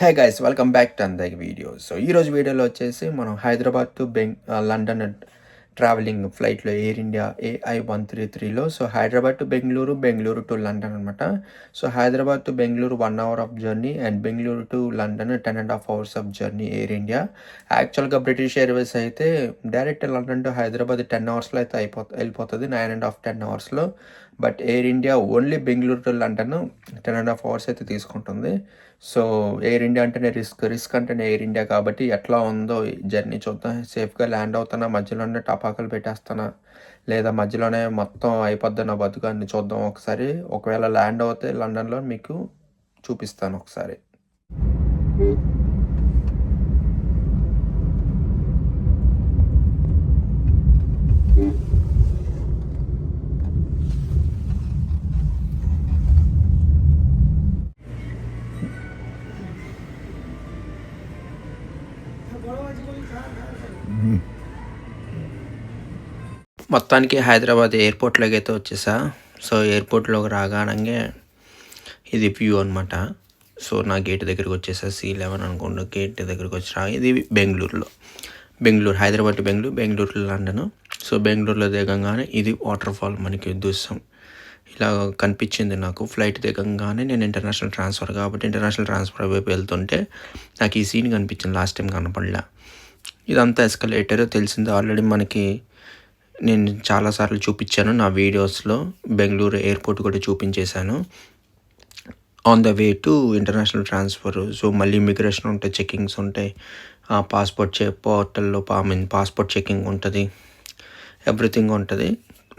Hey guys welcome back to another video. So ఈరోజు వీడియోలో వచ్చేసి మనం హైదరాబాద్ టు లండన్ ట్రావెలింగ్ ఫ్లైట్లో ఎయిర్ ఇండియా AI-133లో so Hyderabad to Bengaluru, Bengaluru to London అనమాట. So Hyderabad to Bengaluru 1 hour of journey and Bengaluru to London 10.5 hours of journey Air India. యాక్చువల్గా British Airways అయితే direct London to Hyderabad 10 hours అయితే వెళ్ళిపోతుంది, 9.5-10 hours. But Air India only Bengaluru to London 10.5 hours అయితే తీసుకుంటుంది. So air India అంటేనే risk అంటేనే Air India కాబట్టి ఎట్లా ఉందో జర్నీ చూద్దాం. సేఫ్గా ల్యాండ్ అవుతానా, మధ్యలోనే టపాకాలు పెట్టేస్తానా, లేదా మధ్యలోనే మొత్తం అయిపోద్ది నా బతుకాన్ని చూద్దాం ఒకసారి. ఒకవేళ ల్యాండ్ అవుతే లండన్లో మీకు చూపిస్తాను ఒకసారి. మొత్తానికి హైదరాబాద్ ఎయిర్పోర్ట్లోకి అయితే వచ్చేసా. సో ఎయిర్పోర్ట్లోకి రాగానే ఇది వ్యూ అనమాట. సో నా గేట్ దగ్గరికి వచ్చేసా, C11 అనుకోండి. గేట్ దగ్గరికి వచ్చి ఇది Bengaluru, Hyderabad to Bengaluru London. So బెంగళూరులో దిగంగానే ఇది వాటర్ ఫాల్ మనకి దృశ్యం ఇలా కనిపించింది నాకు. ఫ్లైట్ దిగంగానే నేను ఇంటర్నేషనల్ ట్రాన్స్ఫర్ కాబట్టి ఇంటర్నేషనల్ ట్రాన్స్ఫర్ వైపు వెళ్తుంటే నాకు ఈ సీన్ కనిపించింది. లాస్ట్ టైం కనపడలే. ఇదంతా ఎస్కలేటర్ తెలిసింది ఆల్రెడీ మనకి. నేను చాలాసార్లు చూపించాను నా వీడియోస్లో. బెంగళూరు ఎయిర్పోర్ట్ కూడా చూపించేశాను. On the way to international transfer. So మళ్ళీ ఇమిగ్రేషన్ ఉంటాయి, చెకింగ్స్ ఉంటాయి, పాస్పోర్ట్ చెకింగ్ ఉంటుంది, ఎవ్రీథింగ్ ఉంటుంది.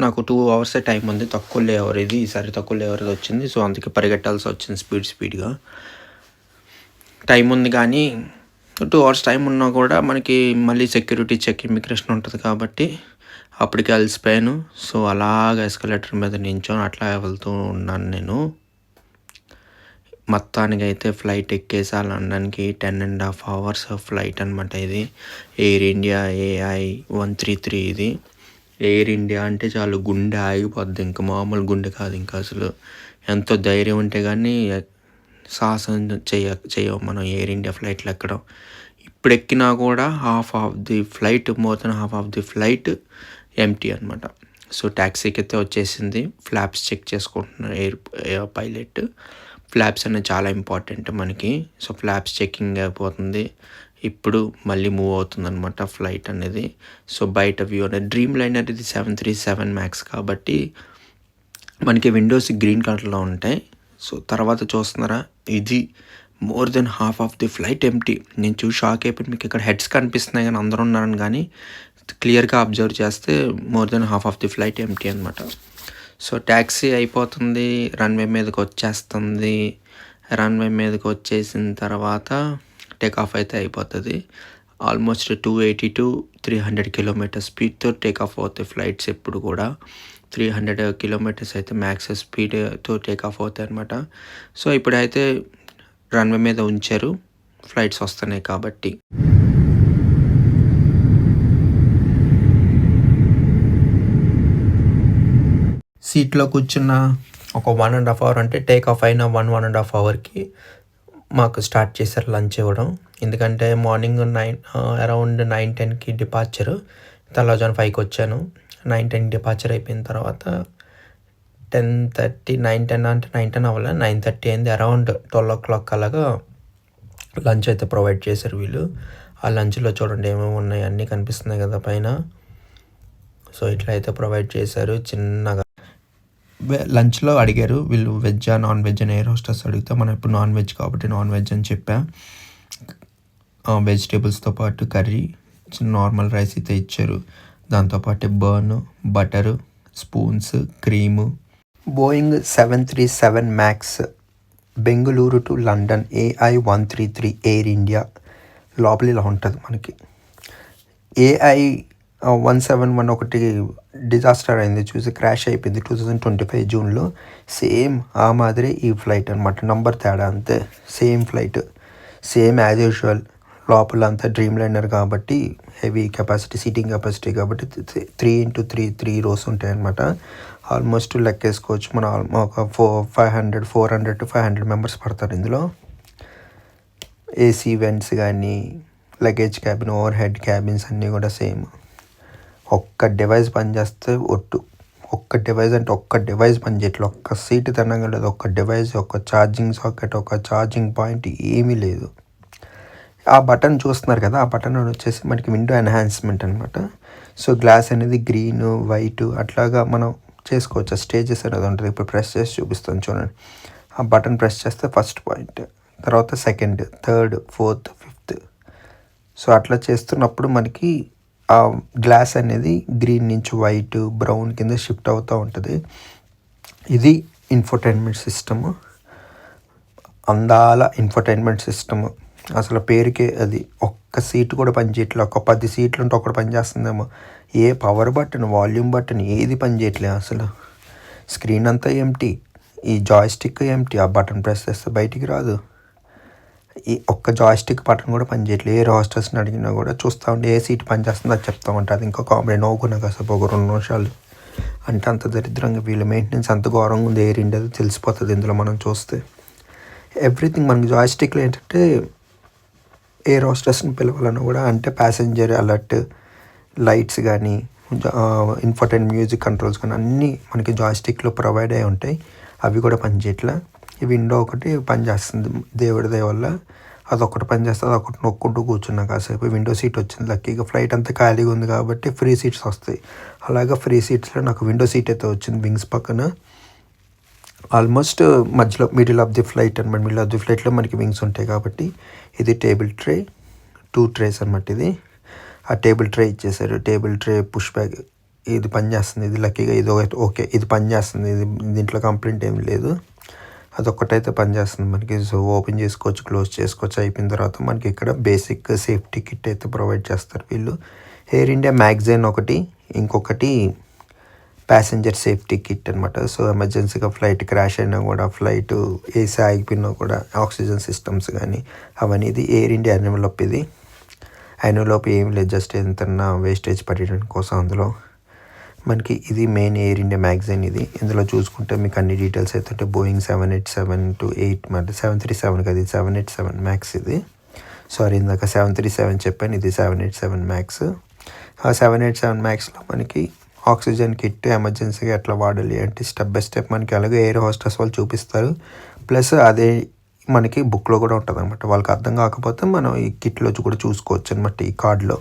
నాకు 2 hours టైం ఉంది. తక్కువ లేవర్ ఇది, ఈసారి తక్కువ లేవర్ వచ్చింది. సో అందుకే పరిగెట్టాల్సి వచ్చింది స్పీడ్గా. టైం ఉంది కానీ 2 hours టైం ఉన్నా కూడా మనకి మళ్ళీ సెక్యూరిటీ చెక్, ఇమిగ్రేషన్ ఉంటుంది కాబట్టి అప్పటికి అలసిపోయాను. సో అలాగ ఎస్కలేటర్ మీద నించొని అట్లా వెళ్తూ ఉన్నాను నేను. మొత్తానికి అయితే ఫ్లైట్ ఎక్కేసా లండన్కి. 10.5 hours ఫ్లైట్ అనమాట ఇది. ఎయిర్ ఇండియా AI-133 ఇది. ఎయిర్ ఇండియా అంటే చాలు గుండె ఆగిపోద్ది. ఇంకా మామూలు గుండె కాదు. ఇంకా అసలు ఎంతో ధైర్యం ఉంటే కానీ సాహసం చేయవు మనం ఎయిర్ ఇండియా ఫ్లైట్లు ఎక్కడం. ఇప్పుడు ఎక్కినా కూడా more than half of the flight empty అనమాట. సో ట్యాక్సీకి అయితే వచ్చేసింది. ఫ్లాప్స్ చెక్ చేసుకుంటున్నారు ఎయిర్ పైలట్. ఫ్లాప్స్ అనేది చాలా ఇంపార్టెంట్ మనకి. సో ఫ్లాప్స్ చెకింగ్ అయిపోతుంది. ఇప్పుడు మళ్ళీ మూవ్ అవుతుంది అనమాట ఫ్లైట్ అనేది. సో బయట వ్యూ అనేది డ్రీమ్ లైనర్ ఇది 737 MAX కాబట్టి మనకి విండోస్ గ్రీన్ కలర్లో ఉంటాయి. సో తర్వాత చూస్తున్నారా, ఇది more than half of the flight empty. నేను చూసి షాక్ అయిపోయి, మీకు ఇక్కడ హెడ్స్ కనిపిస్తున్నాయి కానీ అందరూ ఉన్నారని, కానీ క్లియర్గా అబ్జర్వ్ చేస్తే more than half of the flight empty అనమాట. సో ట్యాక్సీ అయిపోతుంది, రన్వే మీదకి వచ్చేస్తుంది. రన్వే మీదకి వచ్చేసిన తర్వాత టేక్ ఆఫ్ అయితే అయిపోతుంది. ఆల్మోస్ట్ 280 to 300 kilometers స్పీడ్తో టేక్ ఆఫ్ అవుతాయి ఫ్లైట్స్. ఎప్పుడు కూడా 300 kilometers అయితే మ్యాక్స్ స్పీడ్తో టేక్ ఆఫ్ అవుతాయి అనమాట. సో ఇప్పుడైతే రన్వే మీద ఉంచారు, ఫ్లైట్స్ వస్తున్నాయి కాబట్టి. సీట్లో కూర్చున్న ఒక 1.5 hour అంటే టేక్ ఆఫ్ అయిన 1.5 hourకి మాకు స్టార్ట్ చేశారు లంచ్ ఇవ్వడం. ఎందుకంటే మార్నింగ్ అరౌండ్ 9-10కి డిపార్చర్. తెల్లవారుజామున 5కి వచ్చాను. 9-10 డిపార్చర్ అయిపోయిన తర్వాత 10:30, 9-10 అంటే 9-10 అవ్వలే, 9:30 అయింది. అరౌండ్ 12 o'clock అలాగా లంచ్ అయితే ప్రొవైడ్ చేశారు వీళ్ళు. ఆ లంచ్లో చూడండి ఏమేమి ఉన్నాయి, అన్నీ కనిపిస్తున్నాయి కదా పైన. సో ఇట్లా అయితే ప్రొవైడ్ చేశారు చిన్నగా. లంచ్లో అడిగారు వీళ్ళు వెజ్జా నాన్ వెజ్ అని ఎయిర్ హోస్టెస్ అడిగితే మనం ఇప్పుడు నాన్ వెజ్ కాబట్టి నాన్ వెజ్ అని చెప్పా. వెజిటేబుల్స్తో పాటు కర్రీ, నార్మల్ రైస్ అయితే ఇచ్చారు. దాంతోపాటు butter, spoons, cream. Boeing 737 MAX Bengaluru to London AI-133 air India లోపల ఇలా ఉంటుంది మనకి. AI-171 ఒకటి డిజాస్టర్ అయింది చూసి, క్రాష్ అయిపోయింది 2025 జూన్లో. సేమ్ ఆ మాదిరి ఈ ఫ్లైట్ అనమాట, నంబర్ తేడా అంతే. Same flight, same as usual. లోపల అంతా డ్రీమ్ లైనర్ కాబట్టి హెవీ కెపాసిటీ, సీటింగ్ కెపాసిటీ కాబట్టి 3x3 rows ఉంటాయి అనమాట. ఆల్మోస్ట్ లెక్కేసుకోవచ్చు మనం. ఒక 400 to 500 members పడతారు ఇందులో. ఏసీ వెంట్స్ కానీ, luggage cabin, over head cabins అన్నీ కూడా సేమ్. ఒక్క డివైస్ పనిచేస్తే ఒట్టు. ఒక్క డివైస్ అంటే ఒక్క డివైస్ పనిచేయట్లేదు. ఒక్క సీటు తినగలదు, ఒక్క డివైస్, ఒక్క ఛార్జింగ్ సాకెట్, ఒక ఛార్జింగ్ పాయింట్ ఏమీ లేదు. ఆ బటన్ చూస్తున్నారు కదా, ఆ బటన్ వచ్చేసి మనకి విండో ఎన్హాన్స్మెంట్ అనమాట. సో గ్లాస్ అనేది గ్రీన్, వైట్ అట్లాగా మనం చేసుకోవచ్చు. స్టేజెస్ అనేది ఉంటుంది. ఇప్పుడు ప్రెస్ చేసి చూపిస్తాను చూడండి. ఆ బటన్ ప్రెస్ చేస్తే ఫస్ట్ పాయింట్, తర్వాత second, third, fourth, fifth. So అట్లా చేస్తున్నప్పుడు మనకి ఆ గ్లాస్ అనేది గ్రీన్ నుంచి వైట్, బ్రౌన్ కింద షిఫ్ట్ అవుతూ ఉంటుంది. ఇది ఇన్ఫోటైన్మెంట్ సిస్టము, అందాల ఇన్ఫోటైన్మెంట్ సిస్టము. అసలు పేరుకే అది. ఒక్క సీటు కూడా పనిచేయట్లేదు. ఒక 10 సీట్లు ఉంటే ఒకటి పనిచేస్తుందేమో. ఏ పవర్ బటన్, వాల్యూమ్ బటన్ ఏది పనిచేయట్లేదు అసలు. స్క్రీన్ అంతా ఎంటీ, ఈ జాయ్స్టిక్ ఎంటీ. ఆ బటన్ ప్రెస్ చేస్తే బయటికి రాదు. ఈ ఒక్క జాయ్స్టిక్ బటన్ కూడా పనిచేయట్లేదు. ఏ హాస్టల్స్ని అడిగినా కూడా చూస్తూ ఉంటే ఏ సీట్ పనిచేస్తుందో అది చెప్తా ఉంటారు. అది ఇంకా కామెడీ. నవ్వుకున్నా కాసేపు ఒక 2 నిమిషాలు. అంటే అంత దరిద్రంగా వీళ్ళ మెయింటెనెన్స్ అంత ఘోరంగా ఉంది. ఎయిర్ ఇండియాది తెలిసిపోతుంది ఇందులో మనం చూస్తే. ఎవ్రీథింగ్ మనకి జాయ్స్టిక్లో ఏంటంటే ఎయిర్ హోస్టెస్ని పిలవాలన్నా కూడా, అంటే ప్యాసింజర్ అలర్ట్, లైట్స్ కానీ, ఇన్ఫోటైన్ మ్యూజిక్ కంట్రోల్స్ కానీ అన్నీ మనకి జాయ్స్టిక్లో ప్రొవైడ్ అయి ఉంటాయి. అవి కూడా పనిచేయట్లా. ఈ విండో ఒకటి పనిచేస్తుంది దేవుడి దయ వల్ల. అదొకటి పనిచేస్తుంది. అదొకటి నొక్కుంటూ కూర్చున్నా కాసేపు. విండో సీట్ వచ్చింది లక్కీగా. ఫ్లైట్ అంతా ఖాళీగా ఉంది కాబట్టి ఫ్రీ సీట్స్ వస్తాయి. అలాగా ఫ్రీ సీట్స్లో నాకు విండో సీట్ అయితే వచ్చింది వింగ్స్ పక్కన. ఆల్మోస్ట్ మధ్యలో మిడిల్ ఆఫ్ ది ఫ్లైట్ అనమాట. మిడిల్ ఆఫ్ ది ఫ్లైట్లో మనకి వింగ్స్ ఉంటాయి కాబట్టి. ఇది టేబుల్ ట్రే, 2 ట్రేస్ అనమాట. ఇది ఆ టేబుల్ ట్రే ఇచ్చేసారు. టేబుల్ ట్రే పుష్ బ్యాక్ ఇది పనిచేస్తుంది. ఇది లక్కీగా ఇది ఓకే, ఇది పనిచేస్తుంది. ఇది దీంట్లో కంప్లైంట్ ఏమి లేదు. అదొక్కటైతే పనిచేస్తుంది మనకి. సో ఓపెన్ చేసుకోవచ్చు, క్లోజ్ చేసుకోవచ్చు. అయిపోయిన తర్వాత మనకి ఇక్కడ బేసిక్ సేఫ్టీ కిట్ అయితే ప్రొవైడ్ చేస్తారు వీళ్ళు. ఎయిర్ ఇండియా మ్యాగజైన్ ఒకటి, ఇంకొకటి ప్యాసింజర్ సేఫ్టీ కిట్ అనమాట. సో ఎమర్జెన్సీగా ఫ్లైట్ క్రాష్ అయినా కూడా, ఫ్లైట్ ఏసీ ఆగిపోయినా కూడా, ఆక్సిజన్ సిస్టమ్స్ కానీ అవన్నీ. ఇది ఎయిర్ ఇండియా ఎన్వలప్. ఇది ఎన్వలప్ ఏం లేదు, జస్ట్ ఎంతన్నా వేస్టేజ్ పడేయడం కోసం అందులో మనకి. ఇది మెయిన్ ఎయిర్ ఇండియా మ్యాగజైన్. ఇది ఇందులో చూసుకుంటే మీకు అన్ని డీటెయిల్స్ అయితే బోయింగ్ 787-8 మాట. 737 కదా, ఇది 787 మ్యాక్స్. ఇది సారీ, ఇందాక 737 చెప్పాను, ఇది 787 మ్యాక్స్. ఆ 787 మ్యాక్స్లో మనకి ఆక్సిజన్ కిట్ ఎమర్జెన్సీగా ఎట్లా వాడాలి అంటే స్టెప్ బై స్టెప్ మనకి అలాగే ఎయిర్ హోస్టెస్ వాళ్ళు చూపిస్తారు. ప్లస్ అదే మనకి బుక్లో కూడా ఉంటుంది అనమాట. వాళ్ళకి అర్థం కాకపోతే మనం ఈ కిట్లో కూడా చూసుకోవచ్చు అనమాట. ఈ కార్డులో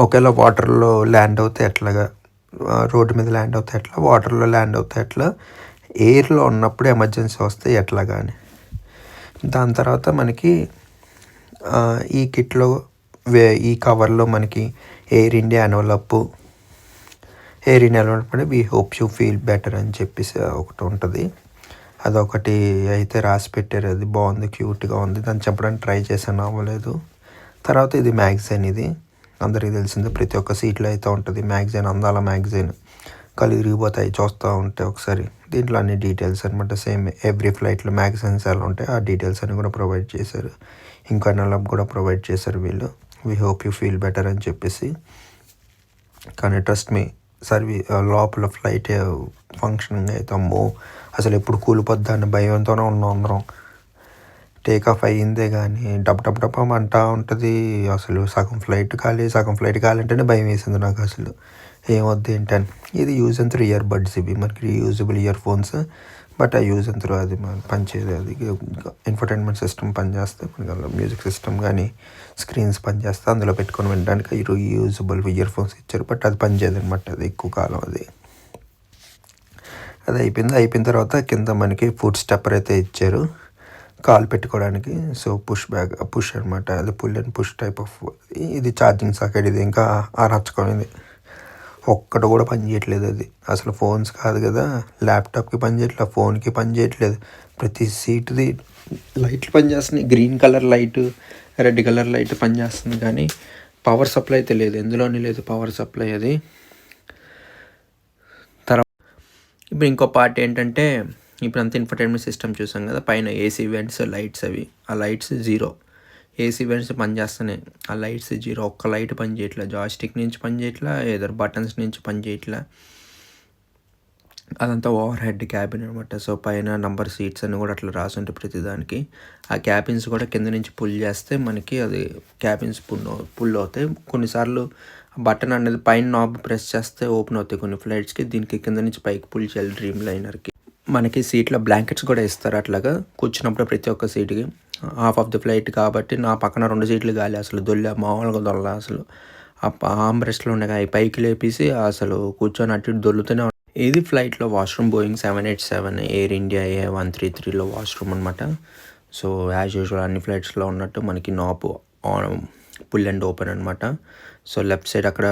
ఒకవేళ వాటర్లో ల్యాండ్ అవుతే ఎట్లాగా, రోడ్డు మీద ల్యాండ్ అవుతే ఎట్లా, వాటర్లో ల్యాండ్ అవుతే ఎట్లా, ఎయిర్లో ఉన్నప్పుడు ఎమర్జెన్సీ వస్తే ఎట్లా కానీ. దాని తర్వాత మనకి ఈ కిట్లో ఈ కవర్లో మనకి Air India envelope, Air India envelope అంటే we hope you feel better అని చెప్పేసి ఒకటి ఉంటుంది. అదొకటి అయితే రాసి పెట్టారు. అది బాగుంది, క్యూట్గా ఉంది. దాన్ని చెప్పడానికి ట్రై చేశాను, అవ్వలేదు. తర్వాత ఇది మ్యాగజైన్. ఇది అందరికీ తెలిసిందే, ప్రతి ఒక్క సీట్లో అయితే ఉంటుంది మ్యాగజైన్. అందాల మ్యాగజైన్, కళ్ళు తిరిగిపోతాయి చూస్తూ ఉంటే ఒకసారి. దీంట్లో అన్ని డీటెయిల్స్ అనమాట. సేమ్ ఎవ్రీ ఫ్లైట్లో మ్యాగజైన్స్ ఎలా ఉంటాయి ఆ డీటెయిల్స్ అని కూడా ప్రొవైడ్ చేశారు. ఇంకా ఎన్వలప్ కూడా ప్రొవైడ్ చేశారు వీళ్ళు. We hope you feel better అని చెప్పేసి. కానీ ట్రస్ట్ మీ, లోపల ఫ్లైట్ ఫంక్షనింగ్ అయితే అమ్మో అసలు ఎప్పుడు కూలిపోద్దా అని భయంతోనే ఉన్నాం అందరం. టేక్ ఆఫ్ అయ్యిందే కానీ డప్ అంటా ఉంటుంది. అసలు సగం ఫ్లైట్ ఖాళీ అంటేనే భయం వేసింది నాకు అసలు. ఏమొద్దు ఏంటని. ఇది use and through ear buds. ఇవి మనకి రీయూజబుల్ ఇయర్ ఫోన్స్. బట్ ఆ యూజ్ అండ్ త్రూ అది పనిచేయదు. అది ఇన్ఫర్టైన్మెంట్ సిస్టమ్ పనిచేస్తే మనకి అందులో మ్యూజిక్ సిస్టమ్ కానీ స్క్రీన్స్ పనిచేస్తే అందులో పెట్టుకొని వినడానికి రీయూజబుల్ ఇయర్ ఫోన్స్ ఇచ్చారు. బట్ అది పనిచేయదు అనమాట. అది ఎక్కువ కాలం అది అయిపోయిన తర్వాత కింద మనకి ఫుడ్ స్టెప్పర్ అయితే ఇచ్చారు కాల్ పెట్టుకోవడానికి. సో పుష్ అనమాట. అది pull and push type of. ఇది ఛార్జింగ్ సాకెట్. ఇది ఇంకా ఆరచుకోనిది ఒక్కటి కూడా పని చేయట్లేదు. అది అసలు ఫోన్స్ కాదు కదా, ల్యాప్టాప్కి పని చేయట్లేదు, ఫోన్కి పని చేయట్లేదు. ప్రతి సీట్ది లైట్లు పనిచేస్తున్నాయి. Green colour light, red colour light పనిచేస్తుంది. కానీ పవర్ సప్లై అయితే లేదు, ఎందులోనే లేదు పవర్ సప్లై. అది తర్వాత ఇప్పుడు ఇంకో పార్ట్ ఏంటంటే, ఇప్పుడు అంతా ఇన్ఫర్టైన్మెంట్ సిస్టమ్ చూసాం కదా, పైన ఏసీ వెంట్స్, లైట్స్. అవి ఆ లైట్స్ జీరో. ఏసీ వెంట్స్ పనిచేస్తున్నాయి, ఆ లైట్స్ జీరో. ఒక్క లైట్ పని చేయట్లేదు. జాయ్స్టిక్ నుంచి పని చేయట్లా, ఏదో బటన్స్ నుంచి పని చేయట్లా. అదంతా ఓవర్ హెడ్ క్యాబిన్ అనమాట. సో, పైన నంబర్ సీట్స్ అన్నీ కూడా అట్లా రాసుంటాయి ప్రతిదానికి. ఆ క్యాబిన్స్ కూడా కింద నుంచి పుల్ చేస్తే మనకి అది క్యాబిన్స్ పుల్ అవుతాయి. కొన్నిసార్లు బటన్ అనేది పైన నాబ్ ప్రెస్ చేస్తే ఓపెన్ అవుతాయి కొన్ని ఫ్లైట్స్‌కి. దీనికి కింద నుంచి పైకి పుల్ చేయాలి డ్రీమ్ లైనర్‌కి. మనకి సీట్‌లో బ్లాంకెట్స్ కూడా ఇస్తారు అట్లాగా. కూర్చున్నప్పుడు ప్రతి ఒక్క సీట్‌కి. హాఫ్ ఆఫ్ ది ఫ్లైట్ కాబట్టి నా పక్కన 2 సీట్లు గాలి అసలు మామూలుగా దొల్లే అసలు. ఆర్మ్ రెస్ట్‌లు ఉండగా అయి పైకి లేపేసి అసలు కూర్చొని అటు ఇటు దొర్లుతూనే ఇది ఫ్లైట్‌లో వాష్‌రూమ్ బోయింగ్ 787 ఎయిర్ ఇండియా A133లో వాష్‌రూమ్ అనమాట. సో, యాజ్ యూజువల్ అన్ని ఫ్లైట్స్‌లో ఉన్నట్టు మనకి knob on pull and open అనమాట. సో, లెఫ్ట్ సైడ్ అక్కడ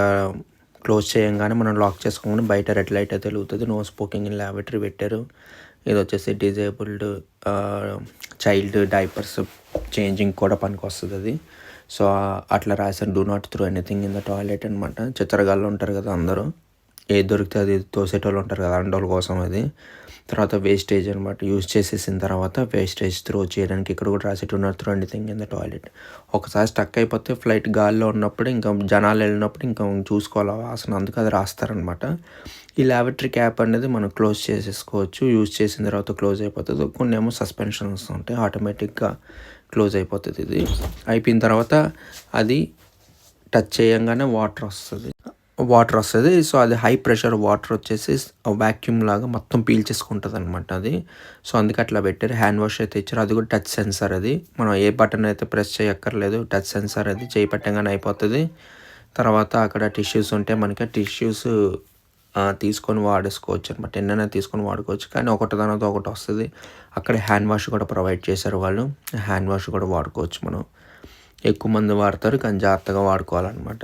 క్లోజ్ చేయంగానే మనం లాక్ చేసుకోగానే బయట రెడ్ లైట్ అయితే వెలుగుతది. నో స్మోకింగ్ ఇన్ ల్యాబొరేటరీ పెట్టారు. ఇదొచ్చేసి డిజేబుల్డ్ చైల్డ్ డైపర్స్ చేంజింగ్ కూడా పనికొస్తదది. సో, అట్లా రాశారు. Do not throw anything in the toilet అనమాట. చిచ్చరగాళ్ళు ఉంటారు కదా అందరూ. ఏది దొరికితే అది తోసేటోళ్ళు ఉంటారు కదా! అలాంటోళ్ళ కోసం అది. తర్వాత వేస్టేజ్ అనమాట. యూజ్ చేసేసిన తర్వాత వేస్టేజ్ త్రో చేయడానికి ఇక్కడ కూడా రాసి do not throw anything in the toilet. ఒకసారి స్టక్ అయిపోతే ఫ్లైట్ గాల్లో ఉన్నప్పుడు ఇంకా జనాలు వెళ్ళినప్పుడు ఇంకా చూసుకోవాలి ఆ వాసన. అందుకు అది రాస్తారనమాట. ఈ ల్యాబొరేటరీ క్యాప్ అనేది మనం క్లోజ్ చేసేసుకోవచ్చు. యూజ్ చేసిన తర్వాత క్లోజ్ అయిపోతది. కొన్నేమో సస్పెన్షన్స్ ఉంటాయి. ఆటోమేటిక్‌గా క్లోజ్ అయిపోతది ఇది. అయిపోయిన తర్వాత అది టచ్ చేయంగానే వాటర్ వస్తది. సో, అది హై ప్రెషర్ వాటర్ వచ్చేసి వాక్యూమ్ లాగా మొత్తం పీల్చేసుకుంటదనమాట అది. సో, అందుకే అట్లా పెట్టారు. హ్యాండ్ వాష్ అయితే ఇచ్చారు. అది కూడా టచ్ సెన్సార్ అది. మనం ఏ బటన్ అయితే ప్రెస్ చేయక్కర్లేదు. టచ్ సెన్సార్ అది. చేయి పెట్టంగానే అయిపోతది. తర్వాత అక్కడ టిష్యూస్ ఉంటే మనకి టిష్యూస్ తీసుకొని వాడేసుకోవచ్చు అనమాట. ఎన్నైనా తీసుకొని వాడుకోవచ్చు. కానీ ఒకటి తర్వాత ఒకటి వస్తది. అక్కడ హ్యాండ్ వాష్ కూడా ప్రొవైడ్ చేశారు వాళ్ళు. హ్యాండ్ వాష్ కూడా వాడుకోవచ్చు మనం. ఎక్కువ మంది వాడతారు కానీ జాగ్రత్తగా వాడుకోవాలన్నమాట.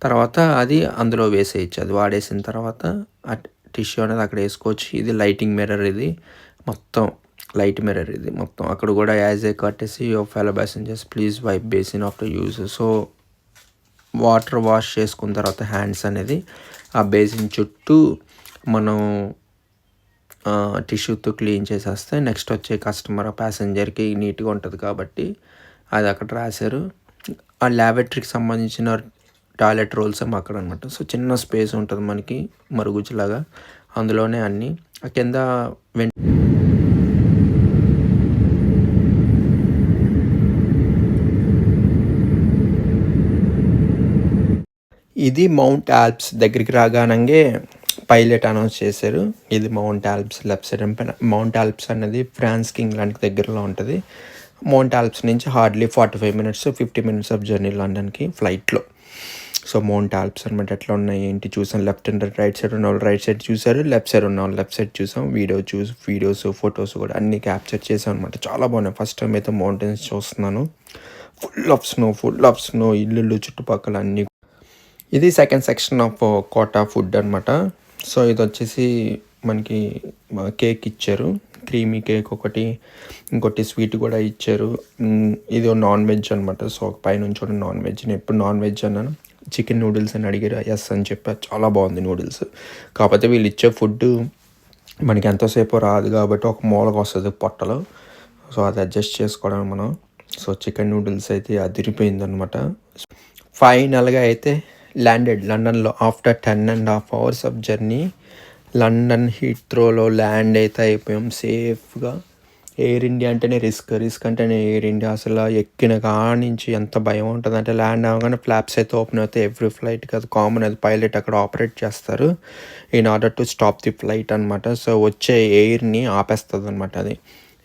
తర్వాత అది అందులో వేసేయచ్చు. అది వాడేసిన తర్వాత ఆ టిష్యూ అనేది అక్కడ వేసుకోవచ్చు. ఇది లైటింగ్ మిర్రర్ ఇది. మొత్తం లైట్ మిర్రర్ ఇది మొత్తం. అక్కడ కూడా as a courtesy your fellow passengers please wipe basin after use. So, water wash చేసుకున్న తర్వాత హ్యాండ్స్ అనేది ఆ బేసిన్ చుట్టూ మనం టిష్యూతో క్లీన్ చేసేస్తే నెక్స్ట్ వచ్చే కస్టమర్ ప్యాసింజర్కి నీట్‌గా ఉంటది కాబట్టి అది అక్కడ రాశారు. ఆ ల్యాబొరేటరీకి సంబంధించిన టాయిలెట్ రోల్స్ ఏమో అక్కడ అనమాట. సో, చిన్న స్పేస్ ఉంటది మనకి మరుగుజ్జులాగా. అందులోనే అన్నీ. ఆ కింద ఇది మౌంట్ ఆల్ప్స్ దగ్గరికి రాగానంగే పైలట్ అనౌన్స్ చేశారు. ఇది Mount Alps left side Mount Alps అనేది ఫ్రాన్స్‌కి, ఇంగ్లాండ్‌కి దగ్గరలో ఉంటది. మౌంట్ ఆల్ప్స్ నుంచి hardly 45 minutes, 50 minutes of journey లండన్‌కి ఫ్లైట్‌లో. సో, మౌంట్ ఆల్ప్స్ అనమాట. ఎట్లా ఉన్నాయి ఏంటి చూసాం. లెఫ్ట్ అండ్ రైట్ సైడ్ ఉన్నవాళ్ళు రైట్ సైడ్ చూసారు. లెఫ్ట్ సైడ్ ఉన్నవాళ్ళు లెఫ్ట్ సైడ్ చూసాం. వీడియోస్, ఫొటోస్ కూడా అన్నీ క్యాప్చర్ చేసాం అనమాట. చాలా బాగున్నాయి. ఫస్ట్ టైం అయితే మౌంటైన్స్ చూస్తున్నాను. ఫుల్ ఆఫ్ స్నో ఇల్లులు చుట్టుపక్కల అన్నీ. ఇది సెకండ్ సెక్షన్ ఆఫ్ కోటా ఫుడ్ అనమాట. సో, ఇదొచ్చేసి మనకి కేక్ ఇచ్చారు. క్రీమీ కేక్ ఒకటి, ఇంకోటి స్వీట్ కూడా ఇచ్చారు. ఇది నాన్ వెజ్ అనమాట. సో, పైనుంచి కూడా నాన్ వెజ్. నేను ఎప్పుడు నాన్ వెజ్ అన్నాను. చికెన్ నూడిల్స్ అని అడిగారు. యెస్ అని చెప్పా. చాలా బాగుంది నూడిల్స్. కాకపోతే వీళ్ళు ఇచ్చే ఫుడ్డు మనకి ఎంతసేపు రాదు కాబట్టి ఒక మూలకు వస్తుంది పొట్టలో. సో, అది అడ్జస్ట్ చేసుకోవడం మనం. సో, చికెన్ నూడిల్స్ అయితే అదిరిపోయిందనమాట. ఫైనల్‌గా అయితే ల్యాండెడ్ లండన్‌లో after 10.5 hours of journey London హీత్రోలో ల్యాండ్ అయితే అయిపోయాం సేఫ్‌గా. ఎయిర్ ఇండియా అంటేనే రిస్క్ అంటేనే ఎయిర్ ఇండియా అసలు ఎక్కిన కానించి ఎంత భయం ఉంటుందంటే ల్యాండ్ అవ్వగానే ఫ్లాప్స్ అయితే ఓపెన్ అవుతాయి. ఎవ్రీ ఫ్లైట్‌కి అది కామన్. అది పైలట్ అక్కడ ఆపరేట్ చేస్తారు in order to stop the flight అనమాట. సో, వచ్చే ఎయిర్‌ని ఆపేస్తదనమాట అది.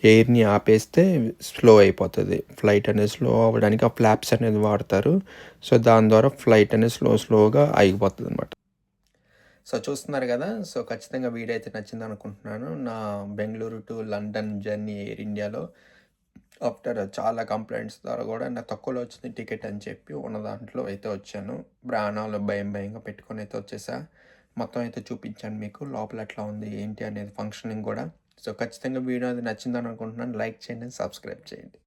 ఎయిర్‌ని ఆపేస్తే స్లో అయిపోతుంది. ఫ్లైట్ అనేది స్లో అవ్వడానికి ఆ ఫ్లాప్స్ అనేది వాడతారు. సో, దాని ద్వారా ఫ్లైట్ అనేది స్లోగా ఆగిపోతుందనమాట. సో, చూస్తున్నారు కదా! సో, ఖచ్చితంగా వీడియో అయితే నచ్చిందనుకుంటున్నాను. నా Bengaluru to London journey air ఇండియాలో ఆఫ్టర్ చాలా కంప్లైంట్స్ ద్వారా కూడా నాకు తక్కువలో వచ్చింది టికెట్ అని చెప్పి ఉన్న దాంట్లో అయితే వచ్చాను. ప్రాణాలు భయంగా పెట్టుకొని అయితే వచ్చేసా. మొత్తం అయితే చూపించాను మీకు. లోపల ఎట్లా ఉంది ఏంటి అనేది ఫంక్షనింగ్ కూడా. సో, ఖచ్చితంగా వీడియో అది నచ్చిందని అనుకుంటున్నాను. లైక్ చేయండి, సబ్స్క్రైబ్ చేయండి.